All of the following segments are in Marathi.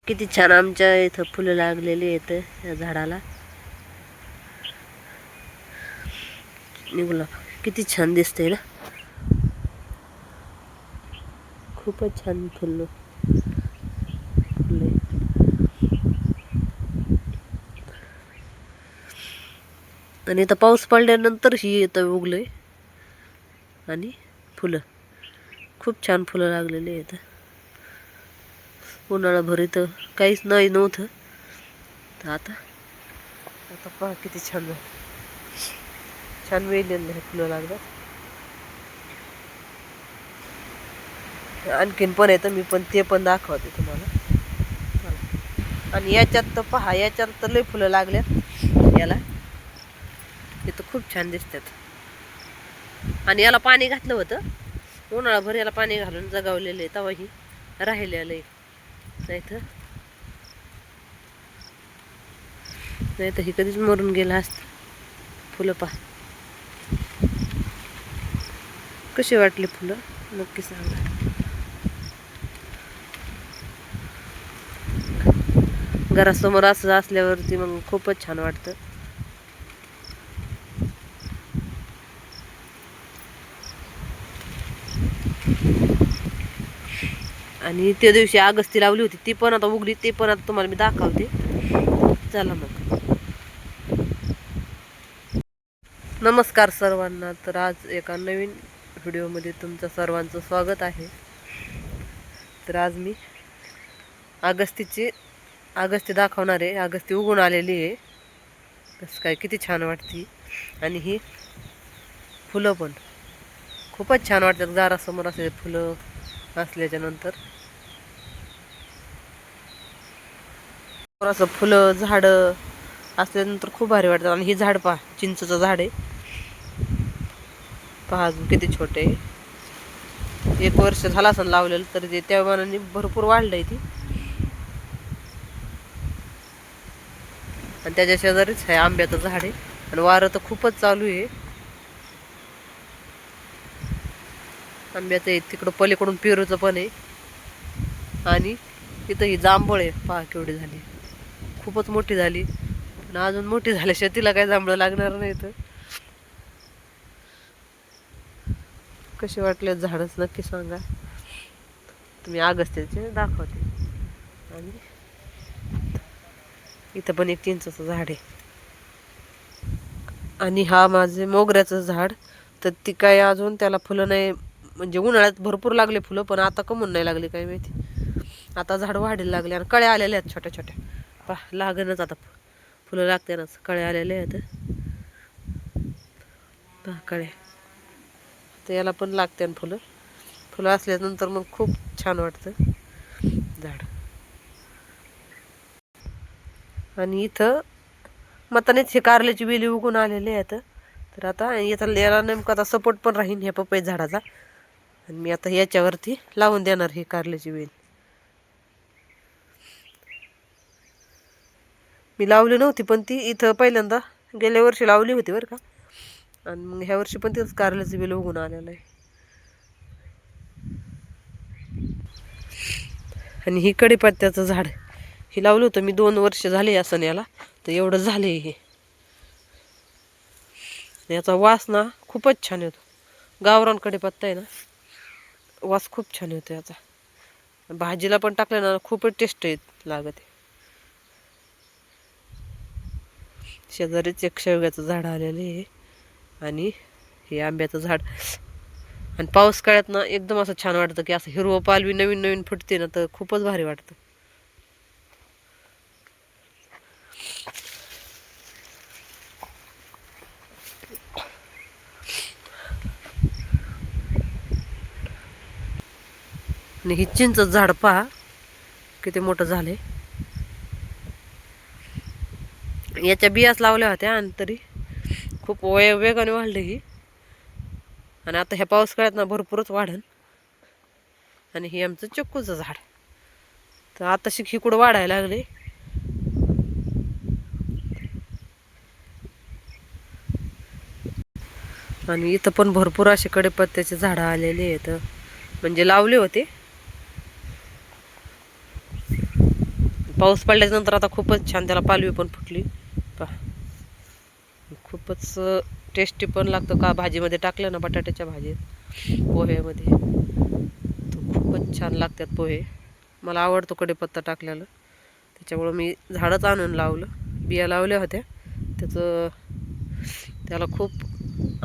किती छान आमच्या इथं फुलं लागलेली आहेत या झाडाला. निघाला किती छान दिसतंय ना. खूपच छान फुलं फुले. आणि इथं पाऊस पडल्यानंतर ही इथं उगलंय आणि फुलं खूप छान फुलं लागलेली आहेत. उन्हाळाभर इथं काहीच नव्हतं. तर आता आता पहा किती छान छान वेलेलं फुलं लागतात. आणखीन पण येतं, मी पण ते पण दाखवते तुम्हाला. आणि याच्यात तर पहा, याच्यात तर लय फुलं लागल्यात. याला इथं खूप छान दिसतात. आणि याला पाणी घातलं होतं उन्हाळाभर, याला पाणी घालून जगावलेलं आहे. तवाही राहिलेलं आहे. नाही तर ही कधीच मरून गेला असतं. फुलं पहा कशी वाटली फुलं, नक्की सांगा. घरासमोर असं असल्यावरती मग खूपच छान वाटतं. आणि त्या दिवशी आगस्ती लावली होती, ती पण आता उगली. ते पण आता तुम्हाला मी दाखवते. चला मग. नमस्कार सर्वांना. तर आज एका नवीन व्हिडिओमध्ये तुमचं सर्वांचं स्वागत आहे. तर आज मी आगस्ती दाखवणार आहे. आगस्ती उगून आलेली आहे. कसं काय किती छान वाटते. आणि ही फुलं पण खूपच छान वाटतात. दारासमोर असे फुलं असल्याच्या नंतर असं फुलं झाडं असल्यानंतर खूप भारी वाटतं. आणि ही झाड पहा, चिंचचं झाड आहे. पहा अजून किती छोटे आहे. 1 वर्ष झाला असं लावलेलं, तर ते त्या मानाने भरपूर वाढलंय ती. आणि त्याच्या शेजारीच आहे आंब्याचं झाड आहे. आणि वारं तर खूपच चालू आहे. आंब्याचं आहे, तिकडं पलीकडून पेरूचं पण आहे. आणि इथं ही जांभळ आहे, पहा केवढी झाली. खूपच मोठी झाली. आणि अजून मोठी झाल्याशिवाय तिला काही जांभळं लागणार नाही. तर कसे वाटले झाडच नक्की सांगा. तुम्ही आगस्त्याचे दाखवते. आणि इथं पण एक चिंचचं झाड आहे. आणि हा माझे मोगऱ्याचं झाड. तर ती काय अजून त्याला फुलं नाही, म्हणजे उन्हाळ्यात भरपूर लागले फुलं, पण आता कमून नाही लागले काय माहिती. आता झाड वाढायला लागले आणि कळ्या आलेल्या आहेत छोट्या छोट्या. पहा लागणच आता फुलं लागते ना, कळ्या आलेल्या आहेत. पहा कळ्या, तर याला पण लागते ना फुलं. फुलं असल्यानंतर मग खूप छान वाटतं झाड. आणि इथं मतानेच हे कारल्याची वेली उगून आलेले आहेत. तर आता याला नेमकं आता सपोर्ट पण राहीन ह्या पपई झाडाचा. आणि मी आता याच्यावरती लावून देणार ही कारल्याची वेल. मी लावली नव्हती, पण ती इथं पहिल्यांदा गेल्या वर्षी लावली होती बरं का. आणि मग ह्या वर्षी पण तेच कारल्याची वेल उगून आलेलं आहे. आणि ही कडीपत्त्याचं झाड हे लावलं होतं मी 2 वर्ष झाले असं याला. तर एवढं झाले हे. याचा वास ना खूपच छान येतो. गावरान कडीपत्ता आहे ना, वास खूप छान येतो याचा. भाजीला पण टाकलं ना खूपच टेस्ट येत लागत. शेजारीच एक शेवग्याचं झाड आलेलं आहे. आणि हे आंब्याचं झाड. आणि पाऊस काळात ना एकदम असं छान वाटतं की असं हिरवं पालवी नवीन नवीन फुटते ना, तर खूपच भारी वाटतं. आणि ही चिंचचं झाड पहा किती मोठं झालंय. याच्या बियाच लावल्या होत्या आणि तरी खूप वेगाने वाढले ही. आणि आता ह्या पाऊस काळात ना भरपूरच वाढन. आणि हे आमचं चिक्कूचं झाड. तर आता ही कुठं वाढायला लागले. आणि इथं पण भरपूर असे कडीपत्त्याचे झाडं आलेले आहेत, म्हणजे लावले होते. पाऊस पडल्यानंतर आता खूपच छान त्याला पालवी पण फुटली पहा. खूपच टेस्टी पण लागतं का भाजीमध्ये टाकलं ना, बटाट्याच्या भाजीत पोह्यामध्ये तर खूपच छान लागतात पोहे. मला आवडतो कढीपत्ता टाकलेलं, त्याच्यामुळं मी झाडच आणून लावलं. बिया लावल्या होत्या त्याला खूप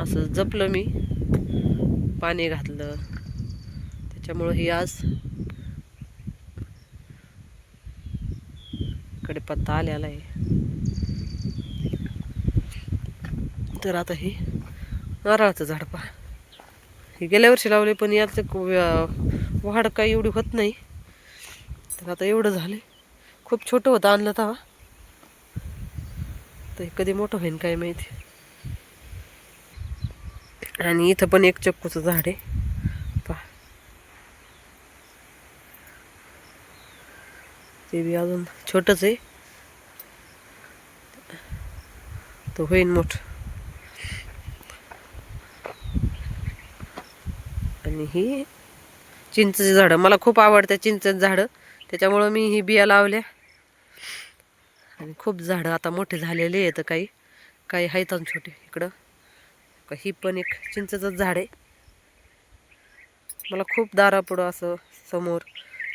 असं जपलं मी, पाणी घातलं, त्याच्यामुळं ही आज कढीपत्ता आलेला आहे. तर आता हे नारळाचं झाड पहा, हे गेल्या वर्षी लावले पण याचं वाढ काही एवढी होत नाही. तर आता एवढं झालं, खूप छोटं होतं आणलं तेव्हा, तर हे कधी मोठं होईन काय माहिती. आणि इथं पण एक चक्कूचं झाड आहे पहा, ते बी अजून छोटंच आहे, तो होईन मोठं. आणि ही चिंचेची झाडं मला खूप आवडतात, चिंचेची झाडं, त्याच्यामुळं मी ही बिया लावल्या. आणि खूप झाडं आता मोठे झालेले आहेत, काही काही आहेत छोटे. इकडं ही पण एक चिंचेचंच झाड आहे. मला खूप दारापुढं असं समोर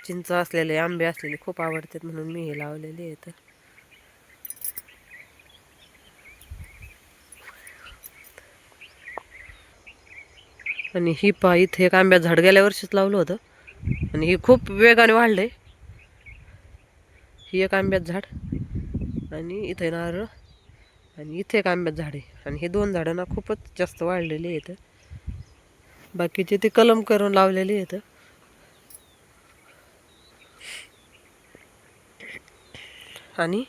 चिंच असलेले, आंबे असलेले खूप आवडतात, म्हणून मी हे लावलेले आहेत. आणि ही पहा, इथे एक आंब्याचं झाड गेल्या वर्षीच लावलं होतं आणि ही खूप वेगाने वाढलंय. ही एक आंब्याचं झाड आणि इथे नारळ आणि इथे एक आंब्याचं झाड आहे. आणि हे दोन झाडं ना खूपच जास्त वाढलेली आहेत. बाकीचे ते कलम करून लावलेले आहेत. आणि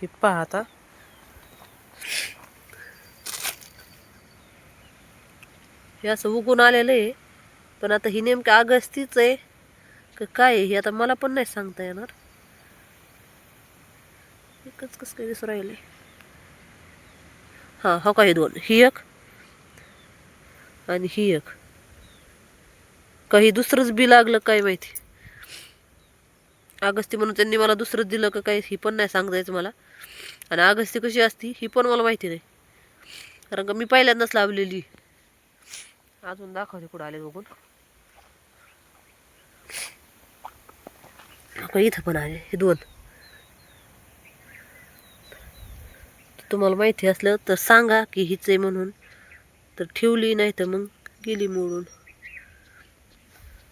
हे पहा आता हे असं उगून आलेलं आहे, पण आता ही नेमकं अगस्तीच आहे का काय हे आता मला पण नाही सांगता येणार. एकच कसं काय दिसू राहिले. हां, हो का, हे दोन, ही एक आणि ही एक. काही दुसरंच बी लागलं काय माहिती, अगस्ती म्हणून त्यांनी मला दुसरंच दिलं का काय ही पण नाही सांगता यायचं मला. आणि अगस्ती कशी असती ही पण मला माहिती नाही, कारण का मी पहिल्यांदाच लावलेली. अजून दाखवते कुठं आले बघून. इथं पण आहे हे दोन. तुम्हाला माहिती असलं तर सांगा की हीच आहे म्हणून, तर ठेवली, नाही तर मग गेली मोडून.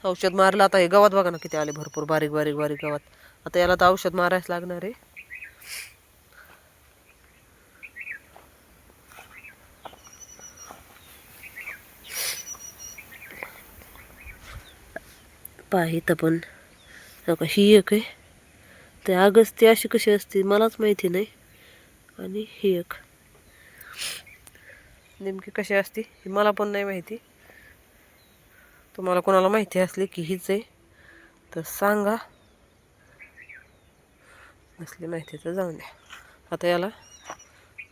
औषध मारलं आता. हे गवत बघा ना किती आले, भरपूर बारीक बारीक बारीक गवत. आता याला तर औषध मारायच लागणार आहे. पहा इथं पण ही एक आहे. ते अगस्ती अशी कशी असते मलाच माहिती नाही. आणि ही एक नेमकी कशी असते ही मला पण नाही माहिती. तुम्हाला कोणाला माहिती असली की हीच आहे तर सांगा, नसली माहिती तर जाऊन द्या. आता याला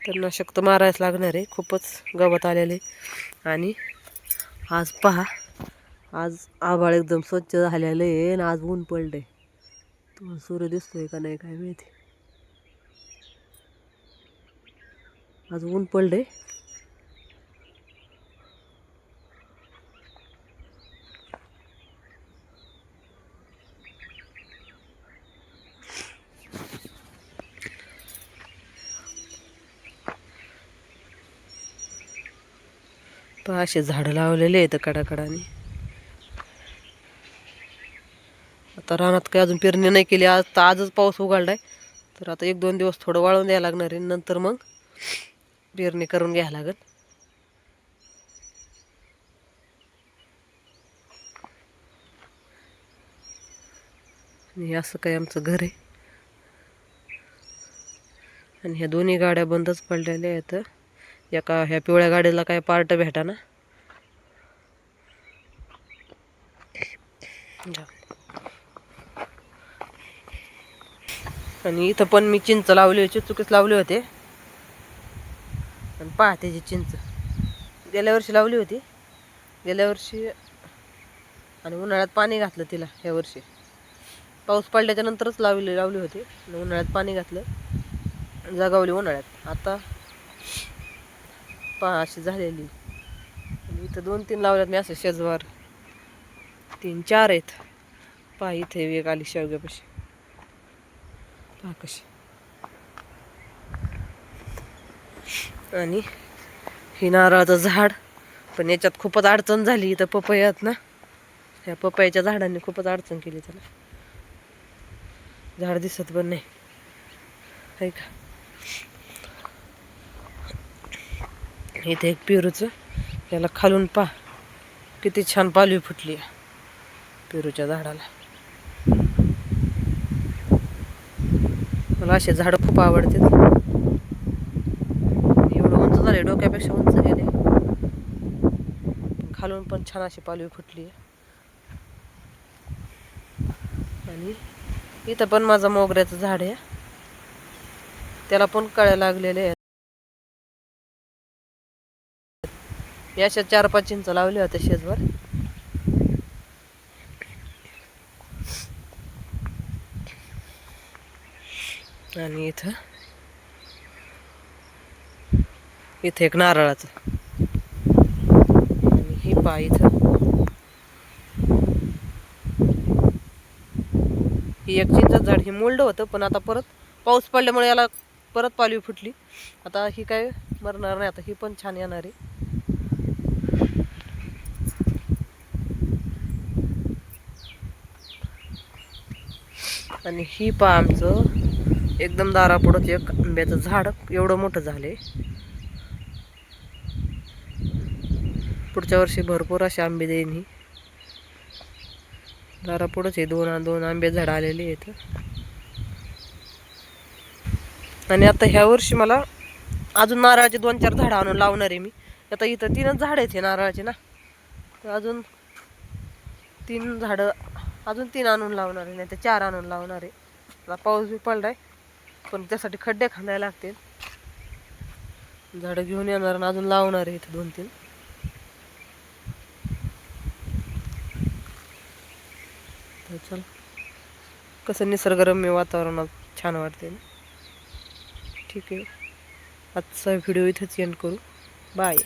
तणनाशक तर मारायच लागणार आहे, खूपच गवत आलेले. आणि आज पहा, आज आभाळ एकदम स्वच्छ झालेलं आहे आणि आज ऊन पडलंय. तुम्हाला सूर्य दिसतोय का नाही काय माहिती, आज ऊन पडलंय. पहा असे झाडं लावलेले आहेत कडाकडाने. आता रानात काय अजून पेरणी नाही केली, आज तर आजच पाऊस उघडलाय. तर आता 1-2 दिवस थोडं वाळून द्यायला लागणार आहे, नंतर मग पेरणी करून घ्यायला लागेल. आणि असं काय आमचं घर आहे. आणि ह्या दोन्ही गाड्या बंदच पडलेल्या आहेत. एका ह्या पिवळ्या गाडीला काय पार्ट भेटाना. आणि इथं पण मी चिंच लावली होती, चुकीच लावले होते. आणि पहा त्याची चिंच गेल्या वर्षी लावली होती, गेल्या वर्षी, आणि उन्हाळ्यात पाणी घातलं तिला ह्या वर्षी. पाऊस पडल्याच्या नंतरच लावली होती. उन्हाळ्यात पाणी घातलं, जगावली उन्हाळ्यात. आता पहा अशी झालेली. आणि इथं 2-3 लावल्यात मी असं शेजवार, 3-4 आहेत. पहा इथे वेग आली शेवग्यापाशी, पहा कशी. आणि ही नारळाचं झाड, पण याच्यात खूपच अडचण झाली. इथं पपयात ना, ह्या पपयाच्या झाडांनी खूपच अडचण केली त्याला. झाड दिसत पण नाही, आहे का. इथे एक पेरूचं, याला खालून पहा किती छान पालवी फुटली पेरूच्या झाडाला. मला असे झाडं खूप आवडतात. एवढं उंच झाले, डोक्यापेक्षा उंच गेले. खालून पण छान अशी पालवी फुटली. आणि इथं पण माझं मोगऱ्याचं झाड आहे, त्याला पण कळ्या लागलेल्या आहेत. मी अशा 4-5 चिंच लावल्या होत्या शेजवर. आणि इथं एक नारळाचं. आणि ही पहा इथं ही एक चिंच झाड, ही मोल्ड होतं, पण आता परत पाऊस पडल्यामुळे याला परत पालवी फुटली. आता ही काय मरणार नाही, आता ही पण छान येणार आहे. आणि ही पहा आमचं एकदम दारापुढंच एक आंब्याचं झाड, एवढं मोठं झाले. पुढच्या वर्षी भरपूर असे आंबे देईन. ही दारापुढंच हे 2 आंबे झाड आलेले आहेत. आणि आता ह्या वर्षी मला अजून नारळाचे 2-4 झाडं आणून लावणार आहे मी. आता इथं 3च झाड आहेत हे नारळाचे ना, तर अजून 3 झाडं, अजून 3 आणून लावणार आहे, नाही तर 4 आणून लावणार आहे. आता पाऊस बी पडलाय, पण त्यासाठी खड्डे खांदायला लागतील. झाडं घेऊन येणार आणि अजून लावणार आहे इथं 2-3. तर चल, कसं निसर्गरम्य वातावरणात छान वाटते ना. ठीक आहे, आजचा व्हिडिओ इथेच एंड करू. बाय.